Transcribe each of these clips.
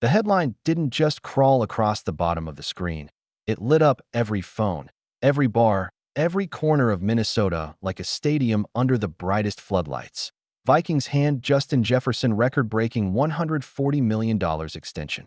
The headline didn't just crawl across the bottom of the screen. It lit up every phone, every bar, every corner of Minnesota like a stadium under the brightest floodlights. Vikings hand Justin Jefferson record-breaking $140 million extension.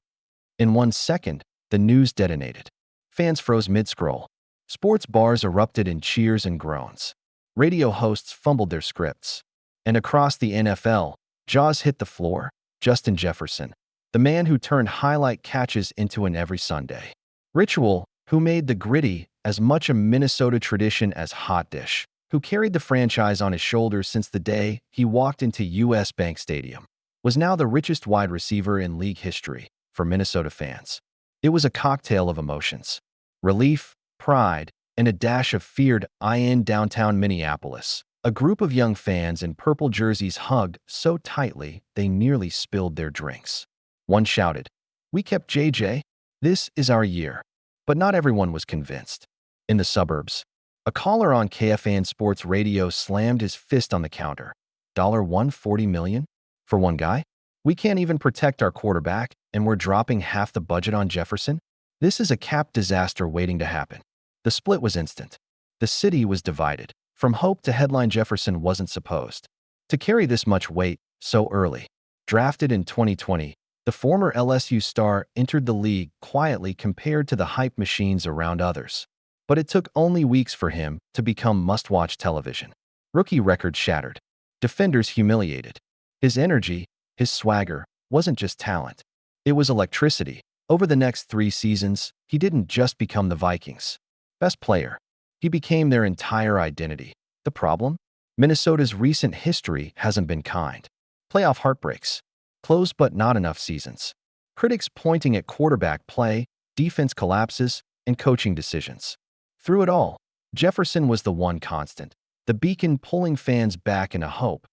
In 1 second, the news detonated. Fans froze mid-scroll. Sports bars erupted in cheers and groans. Radio hosts fumbled their scripts. And across the NFL, jaws hit the floor. Justin Jefferson, the man who turned highlight catches into an every Sunday ritual, who made the gritty as much a Minnesota tradition as hot dish, who carried the franchise on his shoulders since the day he walked into U.S. Bank Stadium, was now the richest wide receiver in league history for Minnesota fans. It was a cocktail of emotions: relief, pride, and a dash of fear. In downtown Minneapolis, a group of young fans in purple jerseys hugged so tightly they nearly spilled their drinks. One shouted, "We kept JJ. This is our year." But not everyone was convinced. In the suburbs, a caller on KFAN Sports Radio slammed his fist on the counter. $140 million? For one guy? We can't even protect our quarterback, and we're dropping half the budget on Jefferson? This is a cap disaster waiting to happen. The split was instant. The city was divided. From hope to headline, Jefferson wasn't supposed to carry this much weight so early. Drafted in 2020, the former LSU star entered the league quietly compared to the hype machines around others. But it took only weeks for him to become must-watch television. Rookie record shattered. Defenders humiliated. His energy, his swagger, wasn't just talent. It was electricity. Over the next 3 seasons, he didn't just become the Vikings' best player. He became their entire identity. The problem? Minnesota's recent history hasn't been kind. Playoff heartbreaks. Close but not enough seasons. Critics pointing at quarterback play, defense collapses, and coaching decisions. Through it all, Jefferson was the one constant, the beacon pulling fans back into hope.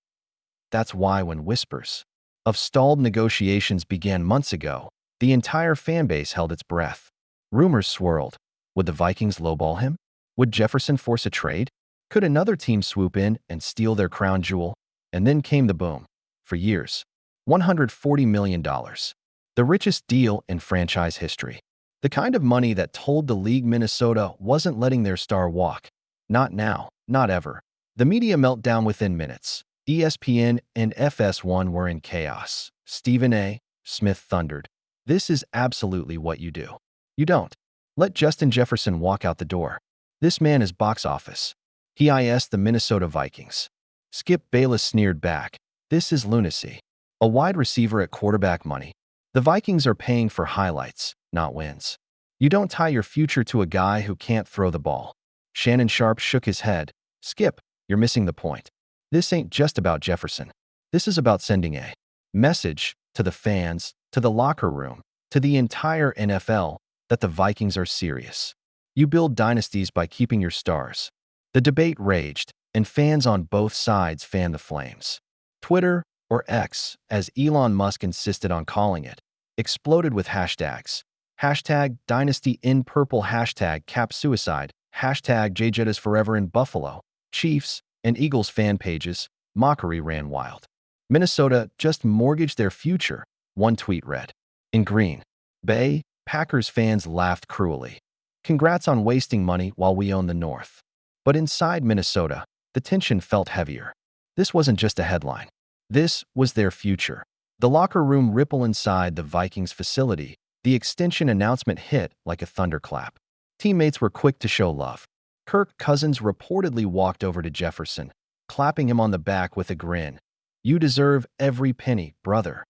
That's why when whispers of stalled negotiations began months ago, the entire fanbase held its breath. Rumors swirled. Would the Vikings lowball him? Would Jefferson force a trade? Could another team swoop in and steal their crown jewel? And then came the boom. For years, $140 million. The richest deal in franchise history. The kind of money that told the league Minnesota wasn't letting their star walk. Not now, not ever. The media meltdown within minutes. ESPN and FS1 were in chaos. Stephen A. Smith thundered, "This is absolutely what you do. You don't let Justin Jefferson walk out the door. This man is box office. He is the Minnesota Vikings." Skip Bayless sneered back, "This is lunacy. A wide receiver at quarterback money. The Vikings are paying for highlights, not wins. You don't tie your future to a guy who can't throw the ball." Shannon Sharpe shook his head. "Skip, you're missing the point. This ain't just about Jefferson. This is about sending a message to the fans, to the locker room, to the entire NFL, that the Vikings are serious. You build dynasties by keeping your stars." The debate raged, and fans on both sides fanned the flames. Twitter, or X, as Elon Musk insisted on calling it, exploded with hashtags. Hashtag Dynasty in Purple, hashtag Cap Suicide, hashtag JJettas Forever in Buffalo. Chiefs and Eagles fan pages, mockery ran wild. "Minnesota just mortgaged their future," one tweet read. In Green Bay, Packers fans laughed cruelly. "Congrats on wasting money while we own the North." But inside Minnesota, the tension felt heavier. This wasn't just a headline. This was their future. The locker room ripple inside the Vikings facility. The extension announcement hit like a thunderclap. Teammates were quick to show love. Kirk Cousins reportedly walked over to Jefferson, clapping him on the back with a grin. "You deserve every penny, brother."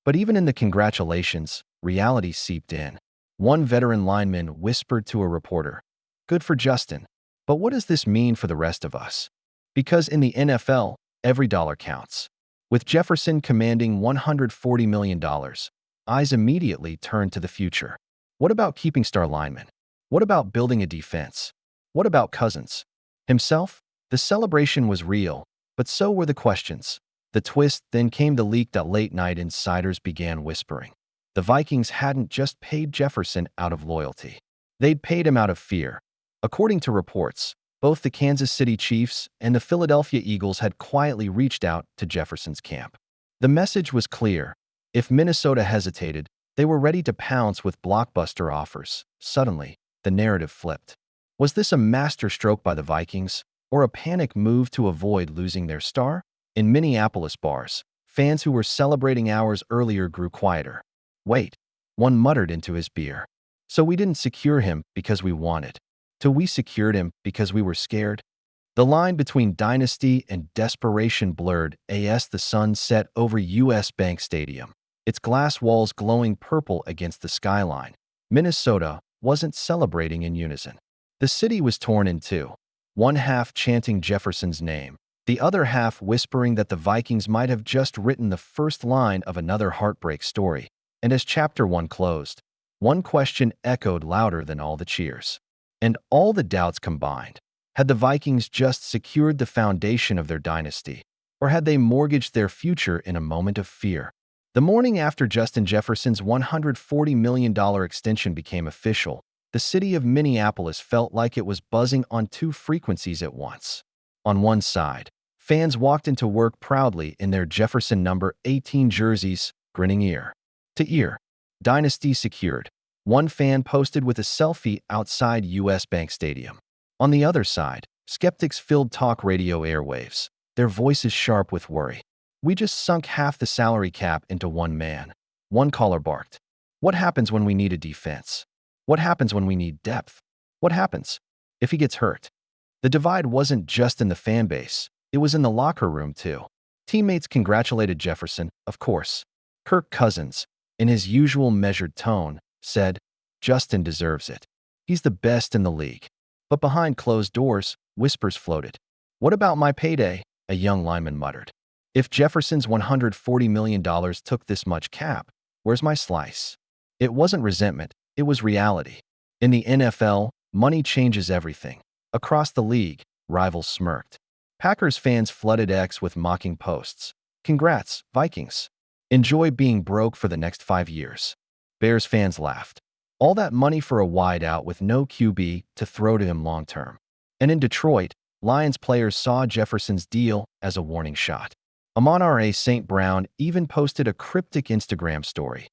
But even in the congratulations, reality seeped in. One veteran lineman whispered to a reporter, "Good for Justin. But what does this mean for the rest of us?" Because in the NFL, every dollar counts. With Jefferson commanding $140 million, eyes immediately turned to the future. What about keeping star linemen? What about building a defense? What about Cousins himself? The celebration was real, but so were the questions. The twist then came: the leak that late-night insiders began whispering. The Vikings hadn't just paid Jefferson out of loyalty. They'd paid him out of fear. According to reports, both the Kansas City Chiefs and the Philadelphia Eagles had quietly reached out to Jefferson's camp. The message was clear. If Minnesota hesitated, They were ready to pounce with blockbuster offers. Suddenly, the narrative flipped. Was this a masterstroke by the Vikings, or a panic move to avoid losing their star? In Minneapolis bars, fans who were celebrating hours earlier grew quieter. Wait, one muttered into his beer. So we didn't secure him because we wanted. We secured him because we were scared. The line between dynasty and desperation blurred as the sun set over U.S. Bank Stadium, its glass walls glowing purple against the skyline. Minnesota wasn't celebrating in unison. The city was torn in two, one half chanting Jefferson's name, the other half whispering that the Vikings might have just written the first line of another heartbreak story. And as Chapter 1 closed, one question echoed louder than all the cheers. And all the doubts combined. Had the Vikings just secured the foundation of their dynasty, or had they mortgaged their future in a moment of fear? The morning after Justin Jefferson's $140 million extension became official, the city of Minneapolis felt like it was buzzing on two frequencies at once. On one side, fans walked into work proudly in their Jefferson number 18 jerseys, grinning ear to ear. Dynasty secured. One fan posted with a selfie outside U.S. Bank Stadium. On the other side, skeptics filled talk radio airwaves, their voices sharp with worry. We just sunk half the salary cap into one man. One caller barked. What happens when we need a defense? What happens when we need depth? What happens if he gets hurt? The divide wasn't just in the fan base, it was in the locker room too. Teammates congratulated Jefferson, of course. Kirk Cousins, in his usual measured tone, said, "Justin deserves it. He's the best in the league." But behind closed doors, whispers floated. "What about my payday?" a young lineman muttered. "If Jefferson's $140 million took this much cap, where's my slice?" It wasn't resentment, it was reality. In the NFL, money changes everything. Across the league, rivals smirked. Packers fans flooded X with mocking posts. "Congrats, Vikings. Enjoy being broke for the next 5 years." Bears fans laughed. All that money for a wideout with no QB to throw to him long term. And in Detroit, Lions players saw Jefferson's deal as a warning shot. Amon-Ra St. Brown even posted a cryptic Instagram story.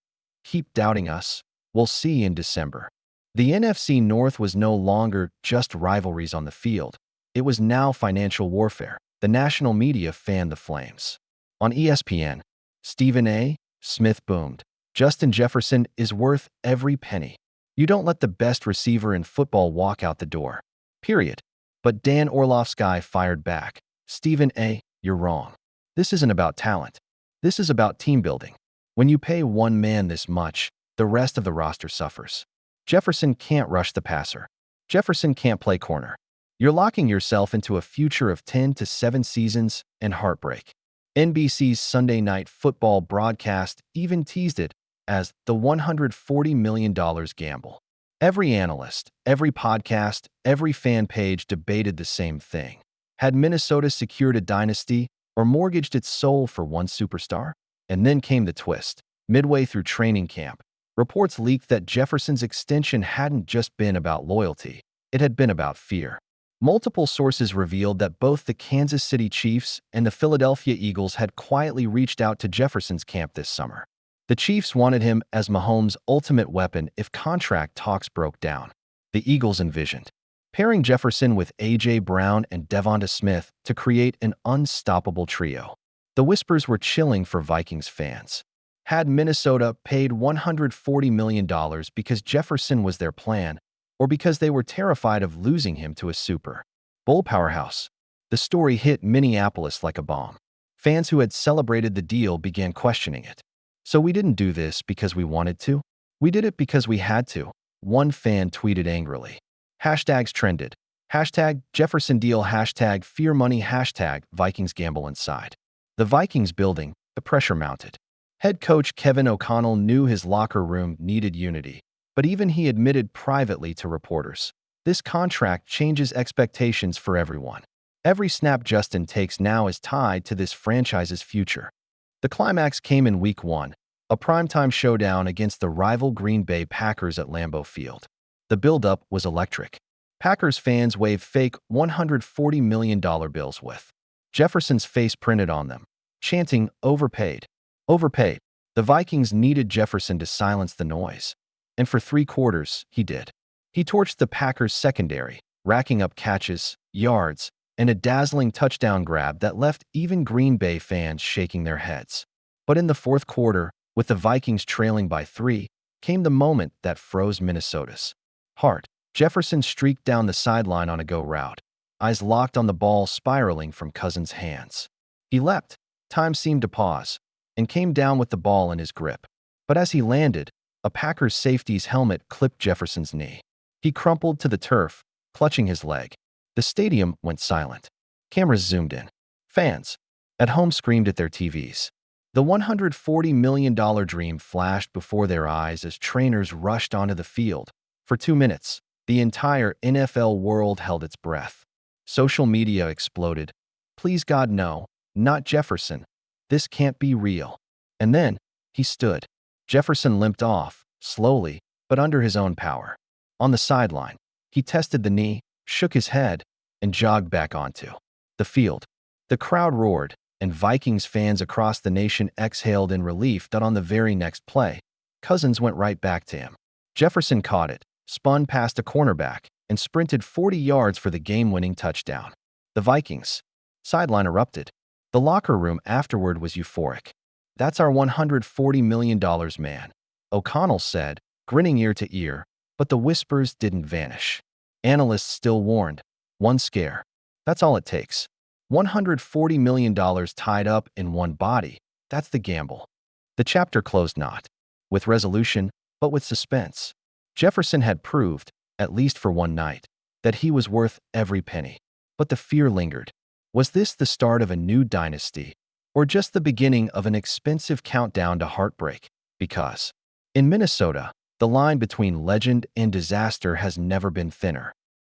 "Keep doubting us. We'll see in December." The NFC North was no longer just rivalries on the field. It was now financial warfare. The national media fanned the flames. On ESPN, Stephen A. Smith boomed, "Justin Jefferson is worth every penny. You don't let the best receiver in football walk out the door. Period." But Dan Orlovsky fired back, "Stephen A., you're wrong. This isn't about talent. This is about team building. When you pay one man this much, the rest of the roster suffers. Jefferson can't rush the passer. Jefferson can't play corner. You're locking yourself into a future of 10 to 7 seasons and heartbreak." NBC's Sunday Night Football broadcast even teased it as the $140 million gamble. Every analyst, every podcast, every fan page debated the same thing. Had Minnesota secured a dynasty or mortgaged its soul for one superstar? And then came the twist. Midway through training camp, reports leaked that Jefferson's extension hadn't just been about loyalty, it had been about fear. Multiple sources revealed that both the Kansas City Chiefs and the Philadelphia Eagles had quietly reached out to Jefferson's camp this summer. The Chiefs wanted him as Mahomes' ultimate weapon if contract talks broke down. The Eagles envisioned pairing Jefferson with A.J. Brown and Devonta Smith to create an unstoppable trio. The whispers were chilling for Vikings fans. Had Minnesota paid $140 million because Jefferson was their plan, or because they were terrified of losing him to a Super Bowl powerhouse? The story hit Minneapolis like a bomb. Fans who had celebrated the deal began questioning it. "So we didn't do this because we wanted to? We did it because we had to," one fan tweeted angrily. Hashtags trended. Hashtag Jefferson deal, hashtag fear money, hashtag Vikings gamble inside. The Vikings building, the pressure mounted. Head coach Kevin O'Connell knew his locker room needed unity, but even he admitted privately to reporters, this contract changes expectations for everyone. Every snap Justin takes now is tied to this franchise's future. The climax came in Week 1, a primetime showdown against the rival Green Bay Packers at Lambeau Field. The buildup was electric. Packers fans waved fake $140 million bills with Jefferson's face printed on them, chanting, "Overpaid. Overpaid." The Vikings needed Jefferson to silence the noise, and for 3 quarters, he did. He torched the Packers' secondary, racking up catches, yards, and a dazzling touchdown grab that left even Green Bay fans shaking their heads. But in the fourth quarter, with the Vikings trailing by 3, came the moment that froze Minnesota's heart. Jefferson streaked down the sideline on a go route, eyes locked on the ball spiraling from Cousins' hands. He leapt, time seemed to pause, and came down with the ball in his grip. But as he landed, a Packers safety's helmet clipped Jefferson's knee. He crumpled to the turf, clutching his leg. The stadium went silent. Cameras zoomed in. Fans at home screamed at their TVs. The $140 million dream flashed before their eyes as trainers rushed onto the field. For 2 minutes, the entire NFL world held its breath. Social media exploded. Please God, no, not Jefferson. This can't be real. And then, he stood. Jefferson limped off, slowly, but under his own power. On the sideline, he tested the knee, shook his head, and jogged back onto the field. The crowd roared, and Vikings fans across the nation exhaled in relief that on the very next play, Cousins went right back to him. Jefferson caught it, spun past a cornerback, and sprinted 40 yards for the game-winning touchdown. The Vikings' sideline erupted. The locker room afterward was euphoric. "That's our $140 million man," O'Connell said, grinning ear to ear, but the whispers didn't vanish. Analysts still warned, "One scare. That's all it takes. $140 million tied up in one body. That's the gamble." The chapter closed not with resolution, but with suspense. Jefferson had proved, at least for one night, that he was worth every penny. But the fear lingered. Was this the start of a new dynasty, or just the beginning of an expensive countdown to heartbreak? Because in Minnesota, the line between legend and disaster has never been thinner.